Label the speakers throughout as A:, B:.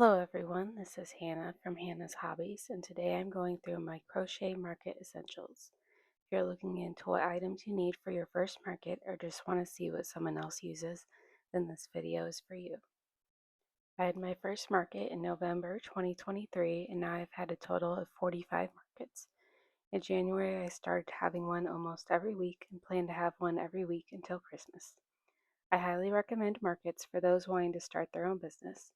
A: Hello everyone, this is Hannah from Hannah's Hobbies, and today I'm going through my Crochet Market Essentials. If you're looking into what items you need for your first market or just want to see what someone else uses, then this video is for you. I had my first market in November 2023, and now I've had a total of 45 markets. In January, I started having one almost every week and plan to have one every week until Christmas. I highly recommend markets for those wanting to start their own business.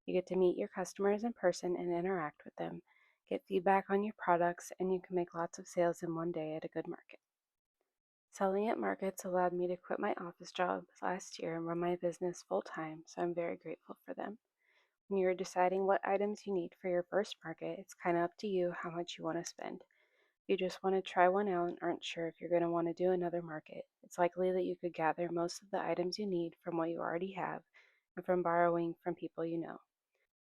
A: You get to meet your customers in person and interact with them, get feedback on your products, and you can make lots of sales in one day at a good market. Selling at markets allowed me to quit my office job last year and run my business full time, so I'm very grateful for them. When you're deciding what items you need for your first market, it's kind of up to you how much you want to spend. If you just want to try one out and aren't sure if you're going to want to do another market, it's likely that you could gather most of the items you need from what you already have and from borrowing from people you know.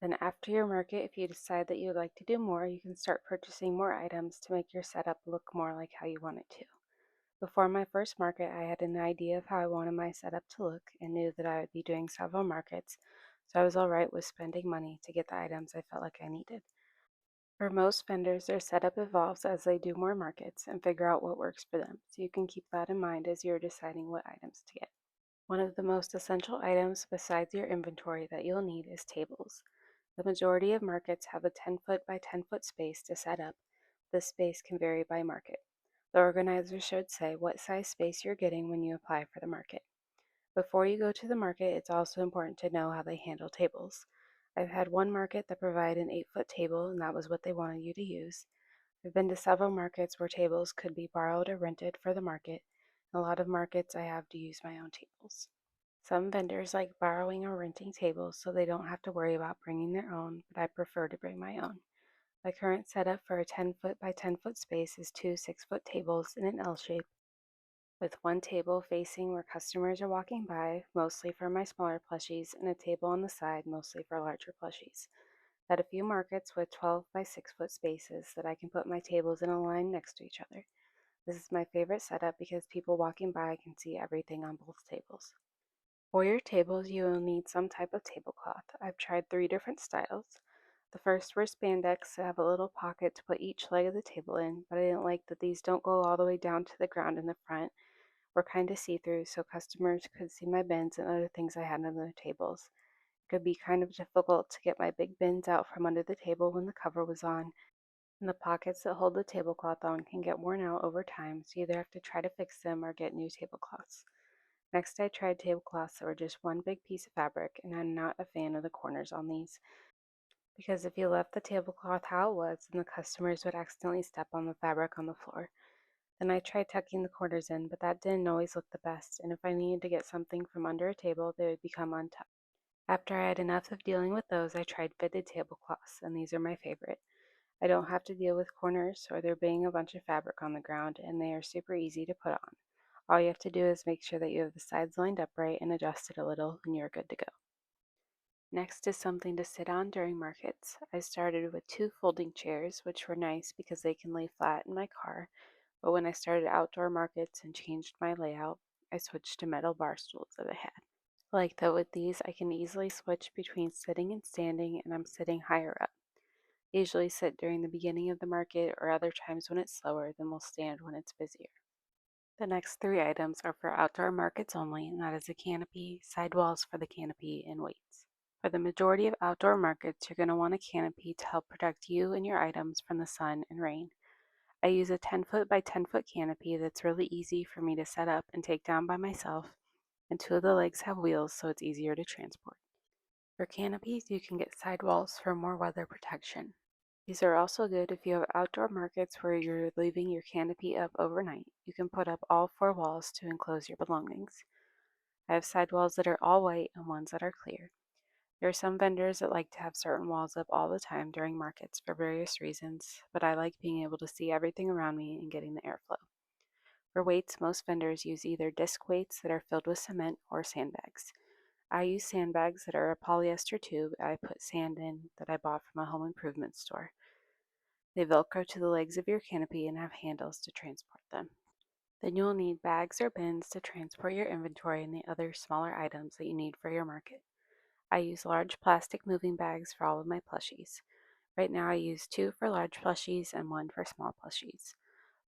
A: Then after your market, if you decide that you would like to do more, you can start purchasing more items to make your setup look more like how you want it to. Before my first market, I had an idea of how I wanted my setup to look and knew that I would be doing several markets, so I was alright with spending money to get the items I felt like I needed. For most vendors, their setup evolves as they do more markets and figure out what works for them, so you can keep that in mind as you're deciding what items to get. One of the most essential items besides your inventory that you'll need is tables. The majority of markets have a 10-foot by 10-foot space to set up. This space can vary by market. The organizer should say what size space you're getting when you apply for the market. Before you go to the market, it's also important to know how they handle tables. I've had one market that provided an 8-foot table, and that was what they wanted you to use. I've been to several markets where tables could be borrowed or rented for the market. In a lot of markets, I have to use my own tables. Some vendors like borrowing or renting tables so they don't have to worry about bringing their own, but I prefer to bring my own. My current setup for a 10-foot by 10-foot space is two 6-foot tables in an L shape, with one table facing where customers are walking by, mostly for my smaller plushies, and a table on the side, mostly for larger plushies. I had a few markets with 12 by 6-foot spaces that I can put my tables in a line next to each other. This is my favorite setup because people walking by can see everything on both tables. For your tables, you will need some type of tablecloth. I've tried 3 different styles. The first were spandex that have a little pocket to put each leg of the table in, but I didn't like that these don't go all the way down to the ground in the front. Were kind of see-through, so customers could see my bins and other things I had on the tables. It could be kind of difficult to get my big bins out from under the table when the cover was on, and the pockets that hold the tablecloth on can get worn out over time, so you either have to try to fix them or get new tablecloths. Next, I tried tablecloths that were just one big piece of fabric, and I'm not a fan of the corners on these, because if you left the tablecloth how it was, then the customers would accidentally step on the fabric on the floor. Then I tried tucking the corners in, but that didn't always look the best, and if I needed to get something from under a table, they would become untucked. After I had enough of dealing with those, I tried fitted tablecloths, and these are my favorite. I don't have to deal with corners or there being a bunch of fabric on the ground, and they are super easy to put on. All you have to do is make sure that you have the sides lined up right and adjust it a little, and you're good to go. Next is something to sit on during markets. I started with 2 folding chairs, which were nice because they can lay flat in my car, but when I started outdoor markets and changed my layout, I switched to metal bar stools that I had. I like that with these, I can easily switch between sitting and standing, and I'm sitting higher up. I usually sit during the beginning of the market or other times when it's slower, then will stand when it's busier. The next 3 items are for outdoor markets only, and that is a canopy, sidewalls for the canopy, and weights. For the majority of outdoor markets, you're going to want a canopy to help protect you and your items from the sun and rain. I use a 10-foot by 10-foot canopy that's really easy for me to set up and take down by myself, and 2 of the legs have wheels so it's easier to transport. For canopies, you can get sidewalls for more weather protection. These are also good if you have outdoor markets where you're leaving your canopy up overnight. You can put up all 4 walls to enclose your belongings. I have sidewalls that are all white and ones that are clear. There are some vendors that like to have certain walls up all the time during markets for various reasons, but I like being able to see everything around me and getting the airflow. For weights, most vendors use either disc weights that are filled with cement or sandbags. I use sandbags that are a polyester tube I put sand in that I bought from a home improvement store. They velcro to the legs of your canopy and have handles to transport them. Then you'll need bags or bins to transport your inventory and the other smaller items that you need for your market. I use large plastic moving bags for all of my plushies. Right now I use 2 for large plushies and 1 for small plushies.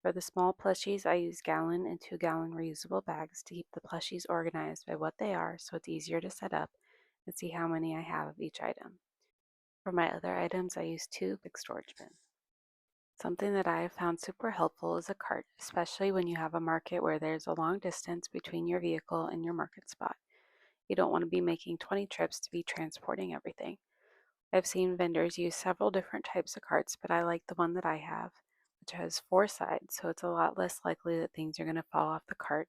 A: For the small plushies, I use gallon and 2-gallon reusable bags to keep the plushies organized by what they are so it's easier to set up and see how many I have of each item. For my other items, I use 2 big storage bins. Something that I have found super helpful is a cart, especially when you have a market where there's a long distance between your vehicle and your market spot. You don't want to be making 20 trips to be transporting everything. I've seen vendors use several different types of carts, but I like the one that I have, which has 4 sides, so it's a lot less likely that things are going to fall off the cart.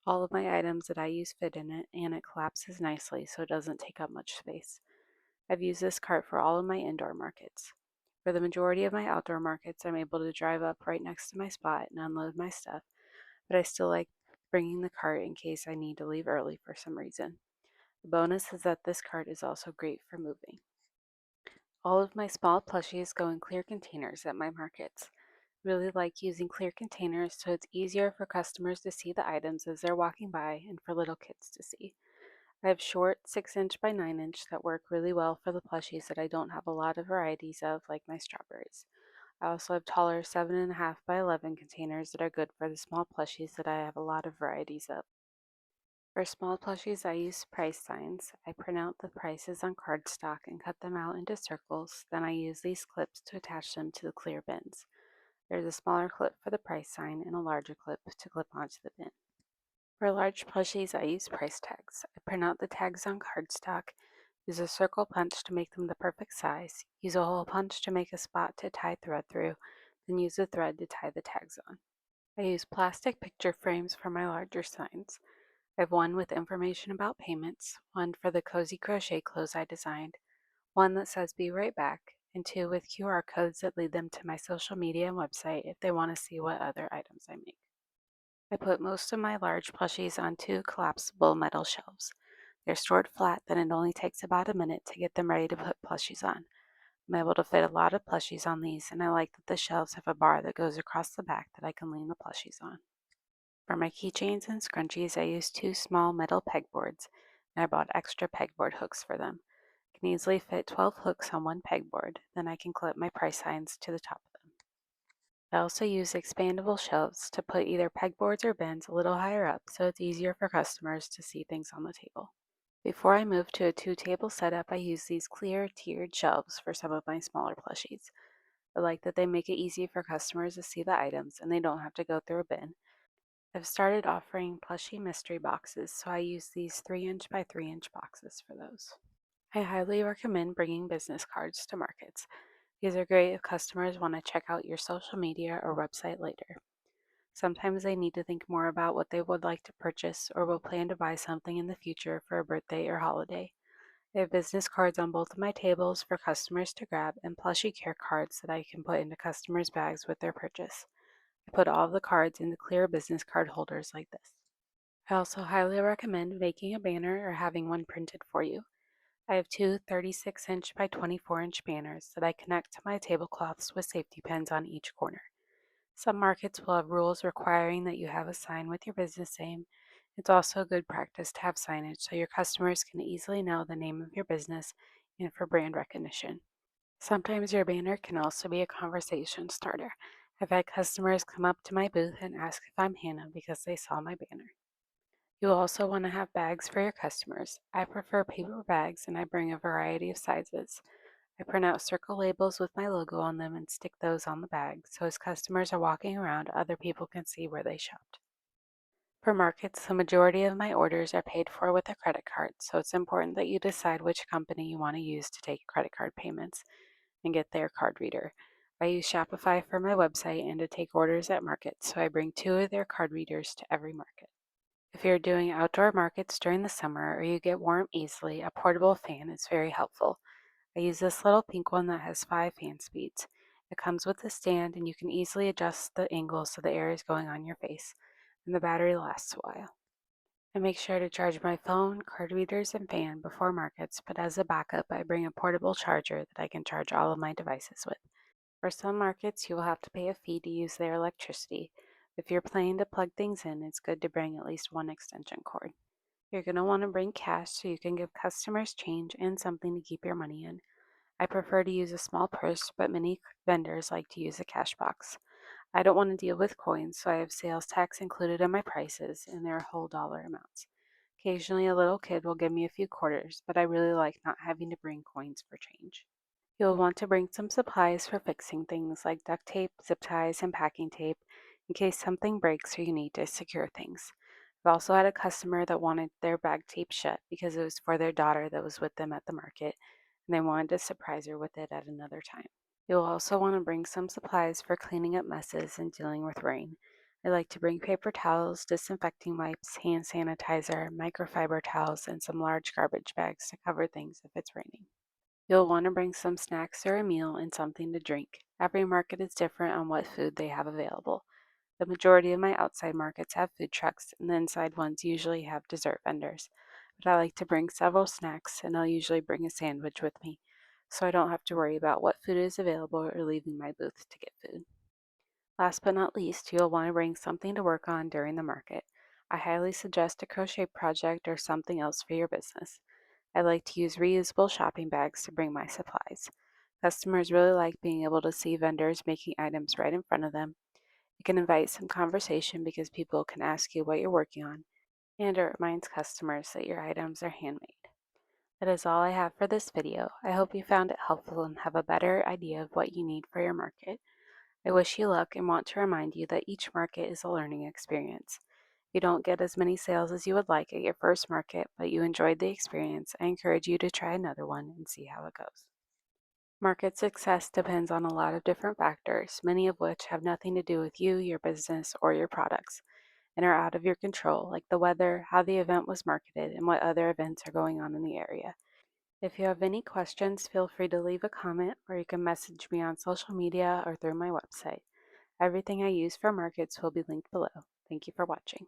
A: All of my items that I use fit in it, and it collapses nicely so it doesn't take up much space. I've used this cart for all of my indoor markets. For the majority of my outdoor markets, I'm able to drive up right next to my spot and unload my stuff, but I still like bringing the cart in case I need to leave early for some reason. The bonus is that this cart is also great for moving. All of my small plushies go in clear containers at my markets. Really like using clear containers so it's easier for customers to see the items as they're walking by and for little kids to see. I have short 6-inch by 9-inch that work really well for the plushies that I don't have a lot of varieties of, like my strawberries. I also have taller 7.5 by 11 containers that are good for the small plushies that I have a lot of varieties of. For small plushies, I use price signs. I print out the prices on cardstock and cut them out into circles. Then I use these clips to attach them to the clear bins. There's a smaller clip for the price sign and a larger clip to clip onto the bin. For large plushies, I use price tags. I print out the tags on cardstock, use a circle punch to make them the perfect size, use a hole punch to make a spot to tie thread through, then use a thread to tie the tags on. I use plastic picture frames for my larger signs. I have one with information about payments, one for the cozy crochet clothes I designed, one that says be right back, and 2 with QR codes that lead them to my social media and website if they want to see what other items I make. I put most of my large plushies on 2 collapsible metal shelves. They're stored flat, then it only takes about a minute to get them ready to put plushies on. I'm able to fit a lot of plushies on these, and I like that the shelves have a bar that goes across the back that I can lean the plushies on. For my keychains and scrunchies, I use 2 small metal pegboards, and I bought extra pegboard hooks for them. I can easily fit 12 hooks on one pegboard, then I can clip my price signs to the top of them. I also use expandable shelves to put either pegboards or bins a little higher up so it's easier for customers to see things on the table. Before I move to a 2-table setup, I use these clear tiered shelves for some of my smaller plushies. I like that they make it easy for customers to see the items and they don't have to go through a bin. I've started offering plushie mystery boxes, so I use these 3-inch by 3-inch boxes for those. I highly recommend bringing business cards to markets. These are great if customers want to check out your social media or website later. Sometimes they need to think more about what they would like to purchase or will plan to buy something in the future for a birthday or holiday. I have business cards on both of my tables for customers to grab and plushie care cards that I can put into customers' bags with their purchase. I put all of the cards into clear business card holders like this. I also highly recommend making a banner or having one printed for you. I have 2 36-inch by 24-inch banners that I connect to my tablecloths with safety pins on each corner. Some markets will have rules requiring that you have a sign with your business name. It's also good practice to have signage so your customers can easily know the name of your business and for brand recognition. Sometimes your banner can also be a conversation starter. I've had customers come up to my booth and ask if I'm Hannah because they saw my banner. You'll also want to have bags for your customers. I prefer paper bags and I bring a variety of sizes. I print out circle labels with my logo on them and stick those on the bag so as customers are walking around, other people can see where they shopped. For markets, the majority of my orders are paid for with a credit card, so it's important that you decide which company you want to use to take credit card payments and get their card reader. I use Shopify for my website and to take orders at markets, so I bring 2 of their card readers to every market. If you're doing outdoor markets during the summer or you get warm easily, a portable fan is very helpful. I use this little pink one that has 5 fan speeds. It comes with a stand and you can easily adjust the angle so the air is going on your face, and the battery lasts a while. I make sure to charge my phone, card readers, and fan before markets, but as a backup, I bring a portable charger that I can charge all of my devices with. For some markets, you will have to pay a fee to use their electricity. If you're planning to plug things in, it's good to bring at least one extension cord. You're going to want to bring cash so you can give customers change and something to keep your money in. I prefer to use a small purse, but many vendors like to use a cash box. I don't want to deal with coins, so I have sales tax included in my prices, and they're whole dollar amounts. Occasionally, a little kid will give me a few quarters, but I really like not having to bring coins for change. You'll want to bring some supplies for fixing things like duct tape, zip ties, and packing tape in case something breaks or you need to secure things. I've also had a customer that wanted their bag taped shut because it was for their daughter that was with them at the market, and they wanted to surprise her with it at another time. You'll also want to bring some supplies for cleaning up messes and dealing with rain. I like to bring paper towels, disinfecting wipes, hand sanitizer, microfiber towels, and some large garbage bags to cover things if it's raining. You'll want to bring some snacks or a meal and something to drink. Every market is different on what food they have available. The majority of my outside markets have food trucks, and the inside ones usually have dessert vendors. But I like to bring several snacks, and I'll usually bring a sandwich with me, so I don't have to worry about what food is available or leaving my booth to get food. Last but not least, you'll want to bring something to work on during the market. I highly suggest a crochet project or something else for your business. I like to use reusable shopping bags to bring my supplies. Customers really like being able to see vendors making items right in front of them. It can invite some conversation because people can ask you what you're working on, and it reminds customers that your items are handmade. That is all I have for this video. I hope you found it helpful and have a better idea of what you need for your market. I wish you luck and want to remind you that each market is a learning experience. If you don't get as many sales as you would like at your first market, but you enjoyed the experience, I encourage you to try another one and see how it goes. Market success depends on a lot of different factors, many of which have nothing to do with you, your business, or your products, and are out of your control, like the weather, how the event was marketed, and what other events are going on in the area. If you have any questions, feel free to leave a comment, or you can message me on social media or through my website. Everything I use for markets will be linked below. Thank you for watching.